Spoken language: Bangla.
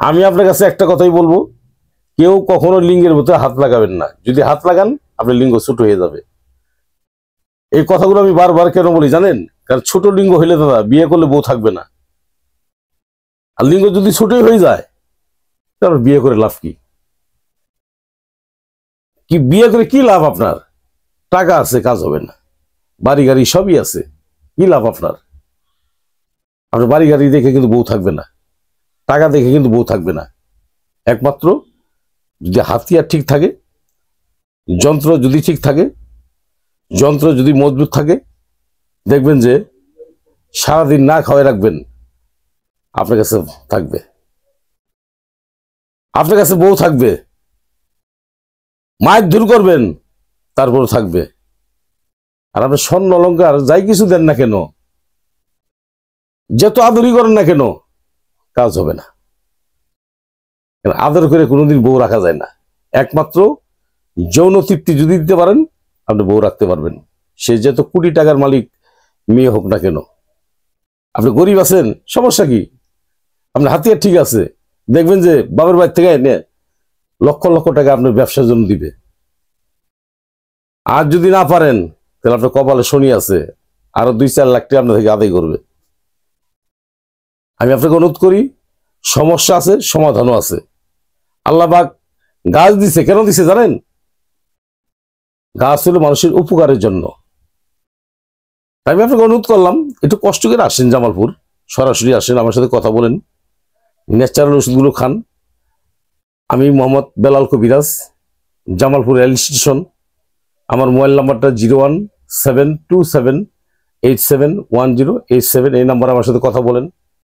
আমি আপনার কাছে একটা কথাই বলবো, কেউ কখনো লিঙ্গের ভিতরে হাত লাগাবেন না। যদি হাত লাগান আপনার লিঙ্গ ছোট হয়ে যাবে। এই কথাগুলো আমি বারবার কেন বলি জানেন? কারণ ছোট লিঙ্গ হইলে দাদা বিয়ে করলে বউ থাকবে না। আর লিঙ্গ যদি ছোটই হয়ে যায় তাহলে বিয়ে করে লাভ কি? কি বিয়ে করে কি লাভ আপনার? টাকা আছে, কাজ হবে না, বাড়ি গাড়ি সবই আছে, কি লাভ আপনার? আপনার বাড়ি গাড়ি দেখে কিন্তু বউ থাকবে না, টাকা দেখে কিন্তু বউ থাকবে না। একমাত্র যদি হাতিয়ার ঠিক থাকে, যন্ত্র যদি ঠিক থাকে, যন্ত্র যদি মজবুত থাকে, দেখবেন যে সারাদিন না খাওয়াই রাখবেন, আপনার কাছে থাকবে, আপনার কাছে বউ থাকবে। মায়ের দূর করবেন তারপর থাকবে। আর আপনি স্বর্ণ অলঙ্কার যাই কিছু দেন না কেন, যত আদরই করেন না কেন, কাজ হবে না। আদর করে কোনোদিন বউ রাখা যায় না। একমাত্র যৌন তৃপ্তি যদি দিতে পারেন আপনি বউ রাখতে পারবেন। সে যত কোটি টাকার মালিক মেয়ে হোক না কেন। আপনি গরিব আছেন, সমস্যা কি? আপনার হাতিয়ার ঠিক আছে, দেখবেন যে বাবার বাড়ি থেকে এনে লক্ষ লক্ষ টাকা আপনার ব্যবসার জন্য দিবে। আর যদি না পারেন তাহলে আপনার কপালে শনি আছে, আরো 2-4 লাখ টাকা আপনার থেকে আদায় করবে। আমি আপনাকে অনুরোধ করি, সমস্যা আছে, সমাধানও আছে। আল্লাহ পাক গাছ দিছে, কেন দিছে জানেন? গাছ হলো মানুষের উপকারের জন্য। তাই আমি আপনাকে অনুরোধ করলাম, একটু কষ্ট করে আসেন জামালপুর, সরাসরি আসেন, আমার সাথে কথা বলেন, ন্যাচারাল ওষুধগুলো খান। আমি মোহাম্মদ বেলাল কবিরাজ, জামালপুর রেল স্টেশন। আমার মোবাইল নাম্বারটা 01727871087। এই নাম্বারে আমার সাথে কথা বলেন।